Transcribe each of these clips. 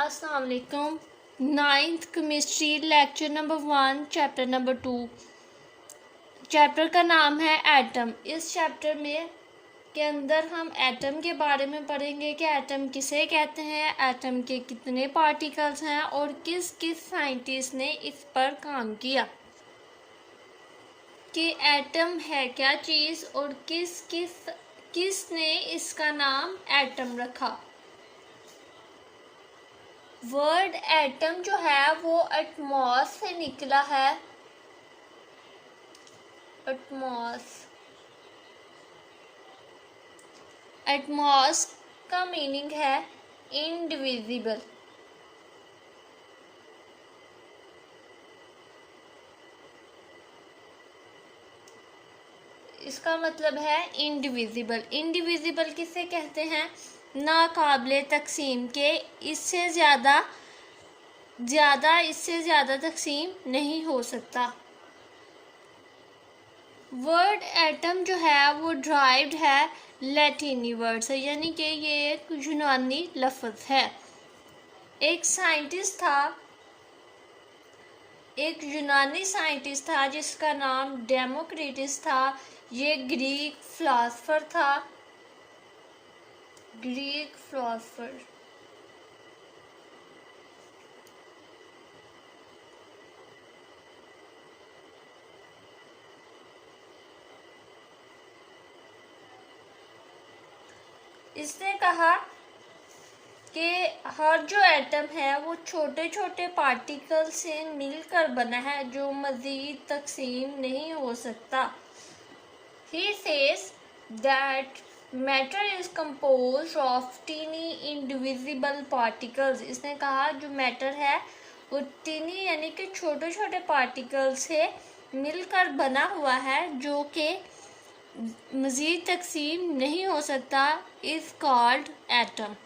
अस्सलाम वालेकुम। Ninth chemistry lecture number 1 chapter number 2। Chapter का नाम है एटम। इस चैप्टर में के अंदर हम एटम के बारे में पढ़ेंगे कि एटम किसे कहते हैं, एटम के कितने पार्टिकल्स हैं और किस किस साइंटिस्ट ने इस पर काम किया, कि एटम है क्या चीज़ और किसने इसका नाम एटम रखा। वर्ड एटम जो है वो एटमॉस से निकला है। एटमॉस का मीनिंग है इनडिविजिबल। इसका मतलब है इनडिविजिबल। इनडिविजिबल किसे कहते हैं? नाकाबिले तकसीम के, इससे ज़्यादा तकसीम नहीं हो सकता। वर्ड एटम जो है वो ड्राइव्ड है लैटिनी वर्ड से, यानी कि ये एक यूनानी लफ्ज़ है। एक यूनानी साइंटिस्ट था जिसका नाम डेमोक्रिटस था। ये ग्रीक फिलासफर था। इसने कहा कि हर जो एटम है वो छोटे छोटे पार्टिकल से मिलकर बना है जो मज़ीद तकसीम नहीं हो सकता। He says that matter is composed of teeny indivisible particles। इसने कहा जो मैटर है वो टीनी यानी कि छोटे छोटे पार्टिकल से मिलकर बना हुआ है जो कि मज़ीद तकसीम नहीं हो सकता। Is called atom.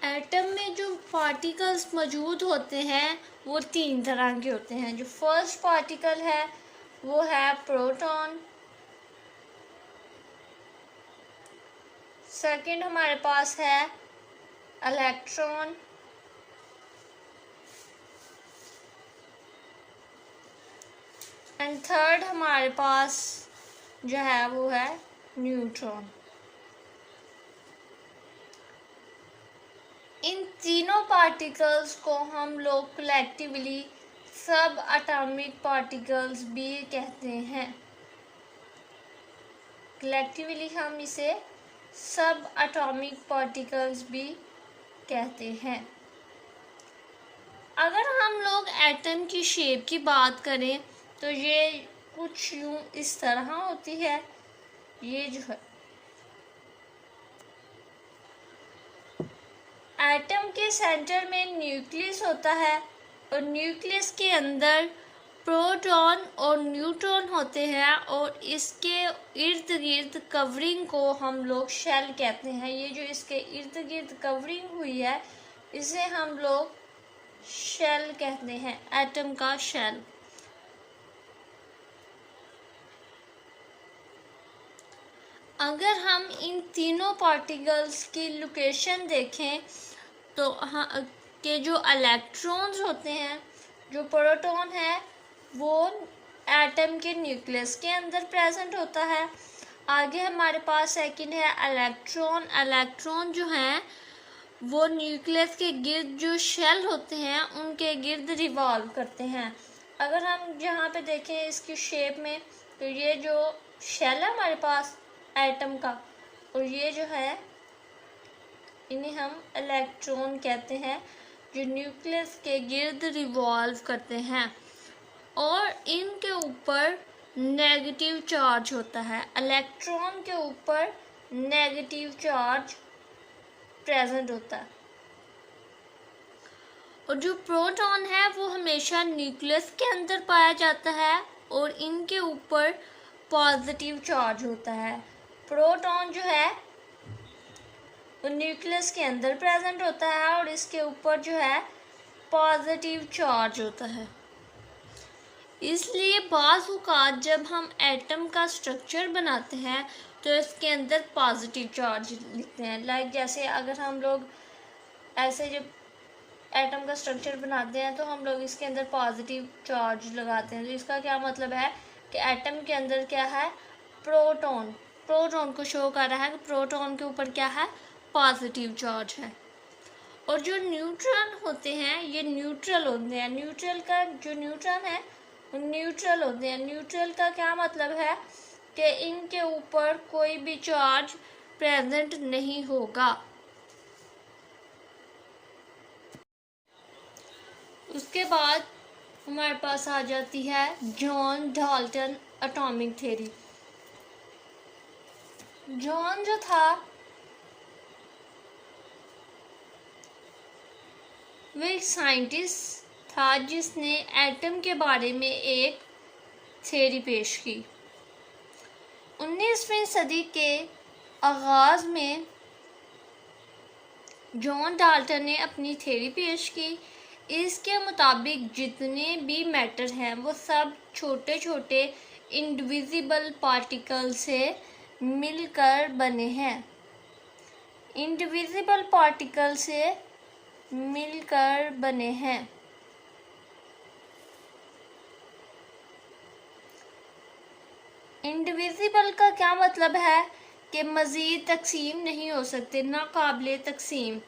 एटम में जो पार्टिकल्स मौजूद होते हैं वो 3 तरह के होते हैं। जो फर्स्ट पार्टिकल है वो है प्रोटॉन। सेकंड हमारे पास है इलेक्ट्रॉन। एंड थर्ड हमारे पास जो है वो है न्यूट्रॉन। इन तीनों पार्टिकल्स को हम लोग कलेक्टिवली सब एटॉमिक पार्टिकल्स भी कहते हैं। कलेक्टिवली हम इसे सब एटॉमिक पार्टिकल्स भी कहते हैं। अगर हम लोग एटम की शेप की बात करें तो ये कुछ यूं इस तरह होती है। ये जो है एटम के सेंटर में न्यूक्लियस होता है और न्यूक्लियस के अंदर प्रोटॉन और न्यूट्रॉन होते हैं और इसके इर्द गिर्द कवरिंग को हम लोग शेल कहते हैं। ये जो इसके इर्द गिर्द कवरिंग हुई है इसे हम लोग शेल कहते हैं, एटम का शेल। अगर हम इन तीनों पार्टिकल्स की लोकेशन देखें तो के जो इलेक्ट्रॉन्स होते हैं, जो प्रोटॉन है वो एटम के न्यूक्लियस के अंदर प्रेजेंट होता है। आगे हमारे पास सेकंड है इलेक्ट्रॉन। इलेक्ट्रॉन जो हैं वो न्यूक्लियस के गिर्द जो शेल होते हैं उनके गिर्द रिवॉल्व करते हैं। अगर हम यहाँ पे देखें इसकी शेप में तो ये जो शेल है हमारे पास एटम का और ये जो है इन्हें हम इलेक्ट्रॉन कहते हैं जो न्यूक्लियस के गिर्द रिवॉल्व करते हैं और इनके ऊपर नेगेटिव चार्ज होता है। इलेक्ट्रॉन के ऊपर नेगेटिव चार्ज प्रेजेंट होता है और जो प्रोटॉन है वो हमेशा न्यूक्लियस के अंदर पाया जाता है और इनके ऊपर पॉजिटिव चार्ज होता है। प्रोटॉन जो है वो न्यूक्लियस के अंदर प्रेजेंट होता है और इसके ऊपर जो है पॉजिटिव चार्ज होता है। इसलिए बाज़ औक़ात जब हम एटम का स्ट्रक्चर बनाते हैं तो इसके अंदर पॉजिटिव चार्ज लिखते हैं। लाइक जैसे अगर हम लोग ऐसे जब एटम का स्ट्रक्चर बनाते हैं तो हम लोग इसके अंदर पॉजिटिव चार्ज लगाते हैं। तो इसका क्या मतलब है कि एटम के अंदर क्या है, प्रोटॉन, प्रोटॉन को शो कर रहा है कि प्रोटॉन के ऊपर क्या है, पॉजिटिव चार्ज है। और जो न्यूट्रॉन होते हैं ये न्यूट्रल होते हैं। न्यूट्रल का जो न्यूट्रॉन है वो न्यूट्रल होते हैं। न्यूट्रल का क्या मतलब है कि इनके ऊपर कोई भी चार्ज प्रेजेंट नहीं होगा। उसके बाद हमारे पास आ जाती है John Dalton atomic theory. John जो था वो एक साइंटिस्ट था जिसने एटम के बारे में एक थ्योरी पेश की। 19वीं सदी के आगाज़ में जॉन डाल्टन ने अपनी थ्योरी पेश की। इसके मुताबिक जितने भी मैटर हैं वो सब छोटे छोटे इंडिविजिबल पार्टिकल से मिलकर बने हैं। इंडिविजिबल पार्टिकल से मिलकर बने हैं। इंडिविजिबल का क्या मतलब है कि मज़ीद तकसीम नहीं हो सकते, नाकाबिले तकसीम।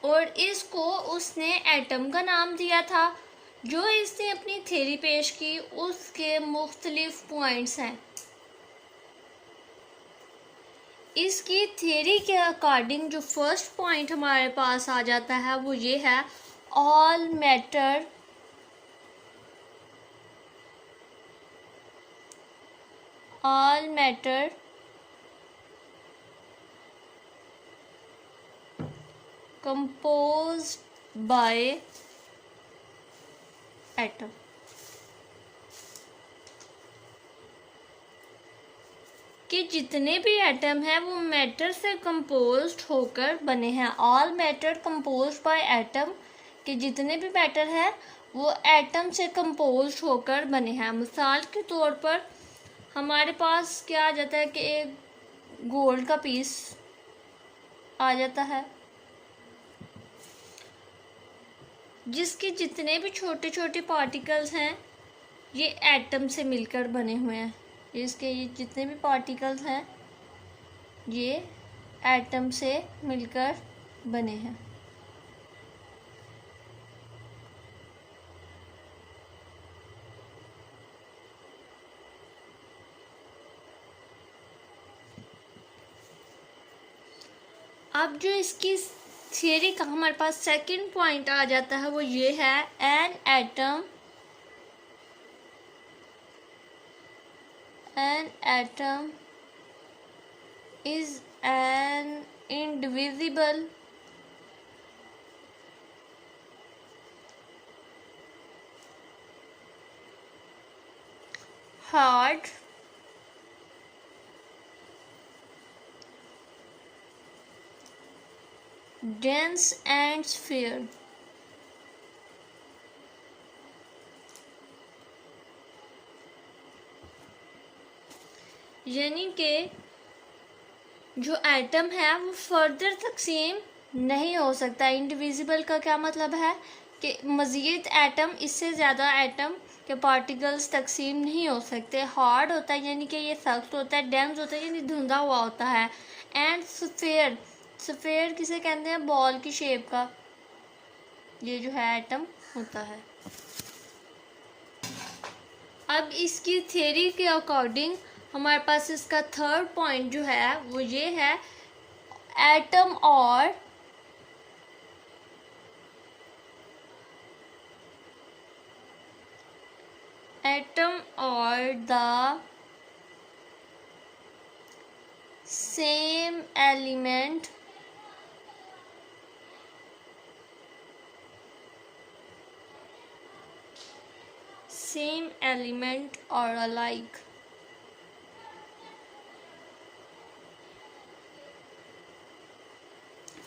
और इसको उसने एटम का नाम दिया था। जो इसने अपनी थ्योरी पेश की उसके मुख्तलिफ पॉइंट्स हैं। इसकी थ्योरी के अकॉर्डिंग जो फर्स्ट पॉइंट हमारे पास आ जाता है वो ये है, all matter composed by atom। कि जितने भी एटम हैं वो मैटर से कंपोज्ड होकर बने हैं। All matter composed by atom, कि जितने भी मैटर हैं वो एटम से कंपोज्ड होकर बने हैं। मिसाल के तौर पर हमारे पास क्या आ जाता है कि एक गोल्ड का पीस आ जाता है जिसके जितने भी छोटे छोटे पार्टिकल्स हैं ये एटम से मिलकर बने हुए हैं। इसके ये जितने भी पार्टिकल्स हैं ये एटम से मिलकर बने हैं। अब जो इसकी थियरी का हमारे पास सेकंड पॉइंट आ जाता है वो ये है, an atom is an indivisible hard dense and sphere। यानी कि जो एटम है वो फर्दर तकसीम नहीं हो सकता। इंडिविजिबल का क्या मतलब है कि मज़ीद एटम, इससे ज़्यादा एटम के पार्टिकल्स तकसीम नहीं हो सकते। हार्ड होता है यानी कि ये सख्त होता है, डेंस होता है यानी धुंधा हुआ होता है, एंड स्फीयर, स्फीयर किसे कहते हैं, बॉल की शेप का ये जो है एटम होता है। अब इसकी थ्योरी के अकॉर्डिंग हमारे पास इसका थर्ड पॉइंट जो है वो ये है, एटम और द सेम एलिमेंट और अलाइक।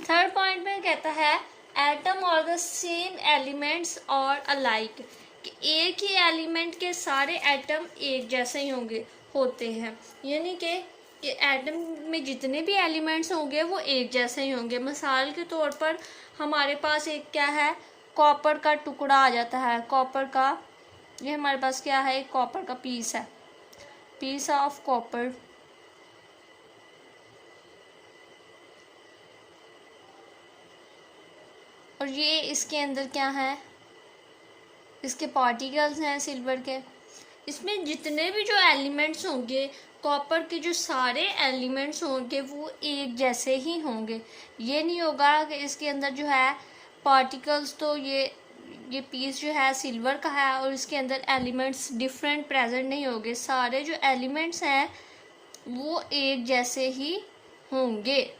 थर्ड पॉइंट में कहता है एटम और द सेम एलिमेंट्स और अलाइक, कि एक ही एलिमेंट के सारे एटम एक जैसे ही होते हैं। यानी कि कि एटम में जितने भी एलिमेंट्स होंगे वो एक जैसे ही होंगे। मिसाल के तौर पर हमारे पास एक क्या है, कॉपर का टुकड़ा आ जाता है, कॉपर का, ये हमारे पास क्या है, एक कॉपर का पीस है, पीस ऑफ कॉपर। और ये इसके अंदर क्या है, इसके पार्टिकल्स हैं सिल्वर के। इसमें जितने भी जो एलिमेंट्स होंगे, कॉपर के जो सारे एलिमेंट्स होंगे वो एक जैसे ही होंगे। ये नहीं होगा कि इसके अंदर जो है पार्टिकल्स, तो ये पीस जो है सिल्वर का है और इसके अंदर एलिमेंट्स डिफरेंट प्रेजेंट नहीं होंगे। सारे जो एलिमेंट्स हैं वो एक जैसे ही होंगे।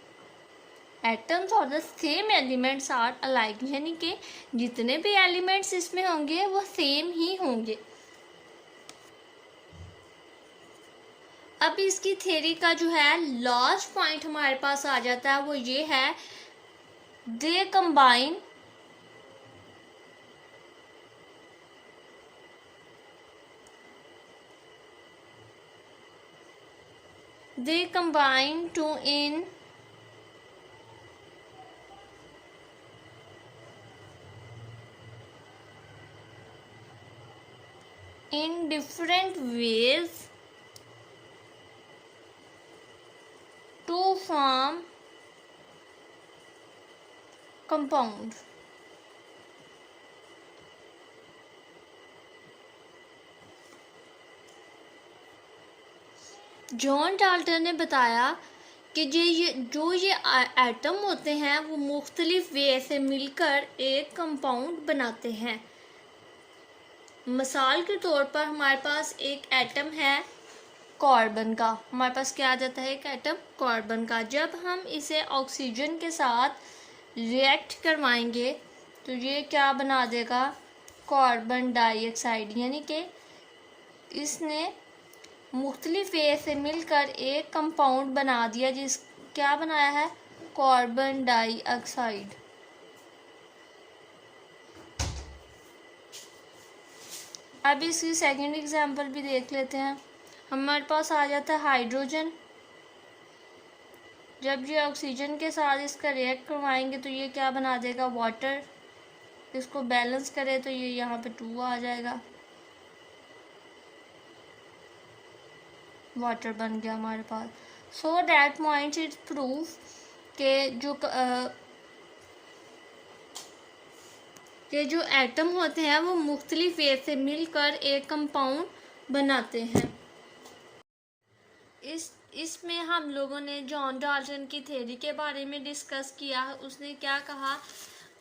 एटम्स और the same elements are alike, यानी कि जितने भी एलिमेंट्स इसमें होंगे वो सेम ही होंगे। अब इसकी थ्योरी का जो है लास्ट पॉइंट हमारे पास आ जाता है, वो ये है, they combine to in different ways to form compound. John Dalton ने बताया कि जो ये एटम होते हैं वो मुख्तलिफ वे से मिलकर एक कंपाउंड बनाते हैं। मिसाल के तौर पर हमारे पास एक एटम है कार्बन का, हमारे पास क्या आ जाता है, एक एटम कार्बन का। जब हम इसे ऑक्सीजन के साथ रिएक्ट करवाएंगे तो ये क्या बना देगा, कार्बन डाइऑक्साइड, यानी कि इसने मुख्तलिफ वे से मिलकर एक कंपाउंड बना दिया, क्या बनाया है, कार्बन डाइऑक्साइड। अब इसकी सेकंड एग्जांपल भी देख लेते हैं। हमारे पास आ जाता है हाइड्रोजन। जब ये ऑक्सीजन के साथ इसका रिएक्ट करवाएंगे तो ये क्या बना देगा, वाटर। इसको बैलेंस करें तो ये यहाँ पे 2 आ जाएगा, वाटर बन गया हमारे पास। So that point is proof के जो एटम होते हैं वो मुख्तलिफ वे से मिलकर एक कंपाउंड बनाते हैं। इसमें हम लोगों ने जॉन डाल्टन की थ्योरी के बारे में डिस्कस किया। उसने क्या कहा,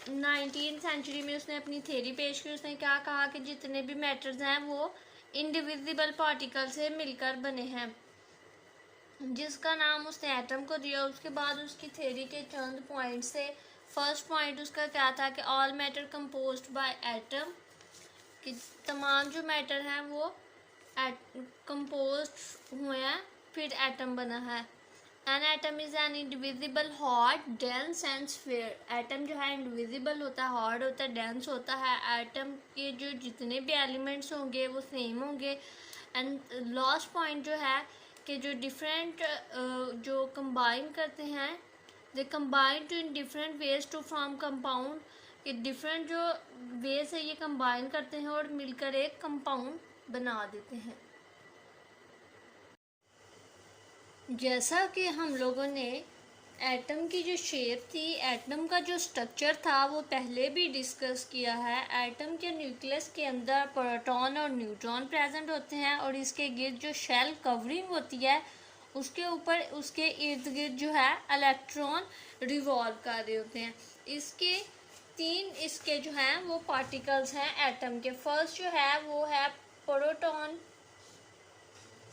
19वीं सेंचुरी में उसने अपनी थ्योरी पेश की। उसने क्या कहा कि जितने भी मैटर्स हैं वो इंडिविजिबल पार्टिकल से मिलकर बने हैं, जिसका नाम उसने एटम को दिया। उसके बाद उसकी थ्योरी के चंद पॉइंट से, फर्स्ट पॉइंट उसका क्या था कि all matter composed by atom, कि तमाम जो मैटर हैं वो कंपोज्ड हुए हैं, फिर एटम बना है। An atom is an indivisible hot dense and sphere. Atom जो है इंडिविजिबल होता है, हॉट होता है, डेंस होता है। एटम के जो जितने भी एलिमेंट्स होंगे वो सेम होंगे। एंड लास्ट पॉइंट जो है कि जो डिफरेंट जो कंबाइन करते हैं, they combine to in different ways to form compound, कि डिफरेंट जो वे से ये कंबाइन करते हैं और मिलकर एक कंपाउंड बना देते हैं। जैसा कि हम लोगों ने एटम की जो शेप थी, एटम का जो स्ट्रक्चर था वो पहले भी डिस्कस किया है। एटम के न्यूक्लियस के अंदर प्रोटॉन और न्यूट्रॉन प्रेजेंट होते हैं और इसके गिर्द जो शेल कवरिंग होती है उसके ऊपर, उसके इर्द गिर्द जो है इलेक्ट्रॉन रिवॉल्व कर रहे होते हैं। इसके 3 इसके जो हैं वो पार्टिकल्स हैं एटम के। फर्स्ट जो है वो है प्रोटॉन,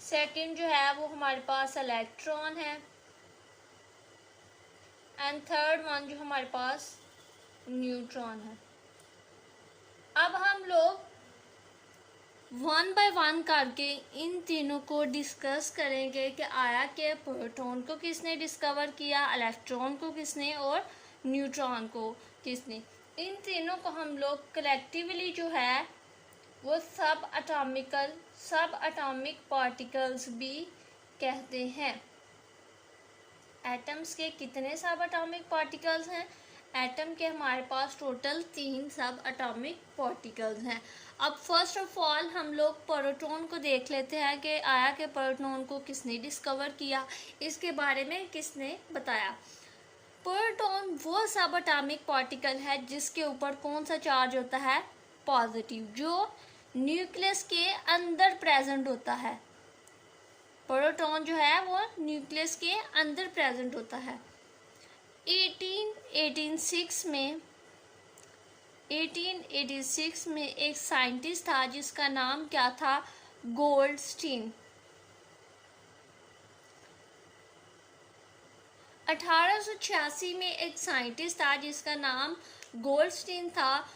सेकंड जो है वो हमारे पास इलेक्ट्रॉन है, एंड थर्ड वन जो हमारे पास न्यूट्रॉन है। अब हम लोग 1 बाय 1 करके इन तीनों को डिस्कस करेंगे कि आया कि प्रोटॉन को किसने डिस्कवर किया, इलेक्ट्रॉन को किसने और न्यूट्रॉन को किसने। इन तीनों को हम लोग कलेक्टिवली जो है वो सब एटॉमिक पार्टिकल्स भी कहते हैं। एटम्स के कितने सब एटॉमिक पार्टिकल्स हैं? एटम के हमारे पास टोटल 3 सब एटॉमिक पार्टिकल्स हैं। अब फर्स्ट ऑफ ऑल हम लोग प्रोटॉन को देख लेते हैं कि आया कि प्रोटॉन को किसने डिस्कवर किया, इसके बारे में किसने बताया। प्रोटॉन वो सब एटॉमिक पार्टिकल है जिसके ऊपर कौन सा चार्ज होता है? पॉजिटिव, जो न्यूक्लियस के अंदर प्रेजेंट होता है। प्रोटॉन जो है वो न्यूक्लियस के अंदर प्रेजेंट होता है। 1886 में एक साइंटिस्ट था जिसका नाम क्या था? गोल्डस्टीन। 1886 में एक साइंटिस्ट था जिसका नाम गोल्डस्टीन था।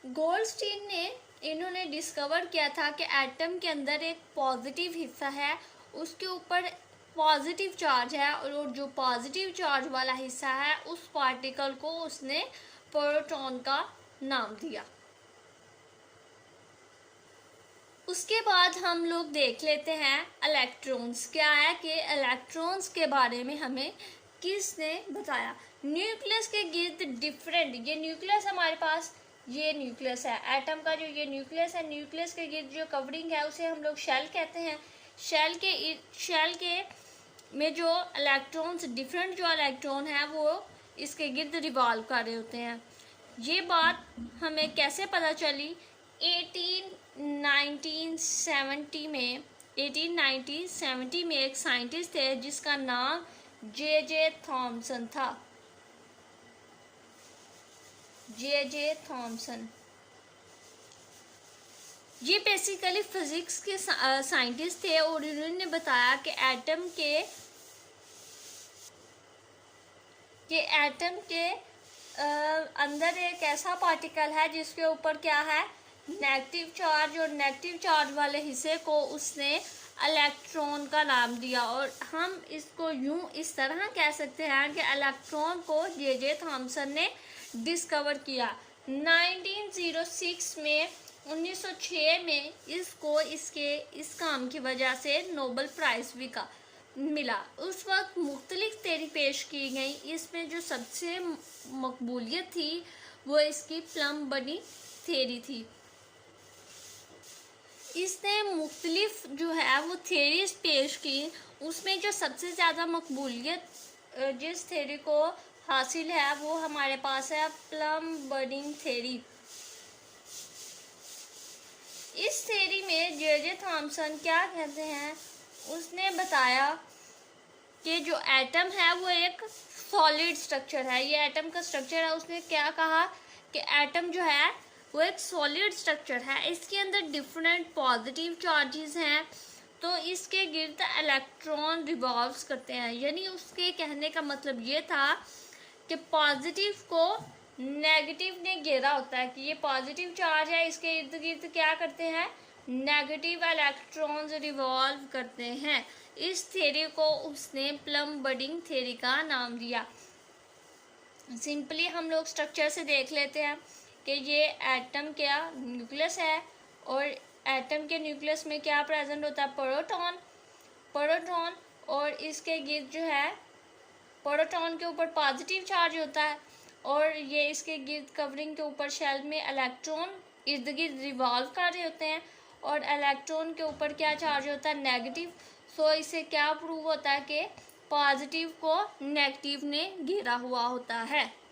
गोल्डस्टीन ने इन्होंने डिस्कवर किया था कि एटम के अंदर एक पॉजिटिव हिस्सा है, उसके ऊपर पॉजिटिव चार्ज है, और जो पॉजिटिव चार्ज वाला हिस्सा है उस पार्टिकल को उसने प्रोटॉन का नाम दिया। उसके बाद हम लोग देख लेते हैं इलेक्ट्रॉन्स। क्या है कि इलेक्ट्रॉन्स के बारे में हमें किसने बताया? न्यूक्लियस के गिर्द डिफरेंट, ये न्यूक्लियस हमारे पास, ये न्यूक्लियस है एटम का, जो ये न्यूक्लियस है, न्यूक्लियस के गिर्द जो कवरिंग है उसे हम लोग शेल कहते हैं। शेल के में जो इलेक्ट्रॉन्स, डिफरेंट जो इलेक्ट्रॉन है वो इसके गिर्द रिवॉल्व कर रहे होते हैं। ये बात हमें कैसे पता चली? 1870 में एक साइंटिस्ट थे जिसका नाम जे थॉमसन था। जे थॉमसन ये बेसिकली फिजिक्स के साइंटिस्ट थे और इन्होंने बताया कि एटम के अंदर एक ऐसा पार्टिकल है जिसके ऊपर क्या है? नेगेटिव चार्ज, और नेगेटिव चार्ज वाले हिस्से को उसने इलेक्ट्रॉन का नाम दिया। और हम इसको यूं इस तरह कह सकते हैं कि इलेक्ट्रॉन को जे थॉमसन ने डिस्कवर किया। 1906 में इसको इस काम की वजह से नोबेल प्राइज़ भी मिला। उस वक्त मुख्तलिफ थ्योरी पेश की गई, इसमें जो सबसे मकबूलियत थी वो इसकी प्लम बडी थ्योरी थी। इसने मुख्तलिफ जो है वो थ्योरीज पेश की, उसमें जो सबसे ज़्यादा मकबूलियत जिस थ्योरी को हासिल है वो हमारे पास है प्लम बडिंग थ्योरी। इस थ्योरी में जे थॉमसन क्या कहते हैं? उसने बताया कि जो एटम है वो एक सॉलिड स्ट्रक्चर है। ये एटम का स्ट्रक्चर है। उसने क्या कहा कि एटम जो है वो एक सॉलिड स्ट्रक्चर है, इसके अंदर डिफरेंट पॉजिटिव चार्जेस हैं, तो इसके गिर्द इलेक्ट्रॉन रिवॉल्व्स करते हैं। यानी उसके कहने का मतलब ये था कि पॉजिटिव को नेगेटिव ने घेरा होता है, कि ये पॉजिटिव चार्ज है, इसके इर्द गिर्द क्या करते हैं? नेगेटिव इलेक्ट्रॉन्स रिवॉल्व करते हैं। इस थ्योरी को उसने प्लम बडिंग थ्योरी का नाम दिया। सिंपली हम लोग स्ट्रक्चर से देख लेते हैं कि ये एटम क्या न्यूक्लियस है, और एटम के न्यूक्लियस में क्या प्रेजेंट होता है? प्रोटॉन, और इसके गिर्द जो है प्रोटॉन के ऊपर पॉजिटिव चार्ज होता है, और ये इसके गिर्द कवरिंग के ऊपर शेल में इलेक्ट्रॉन इर्द गिर्द रिवॉल्व कर रहे होते हैं, और इलेक्ट्रॉन के ऊपर क्या चार्ज होता है? नेगेटिव। सो इससे क्या प्रूव होता है कि पॉजिटिव को नेगेटिव ने घेरा हुआ होता है।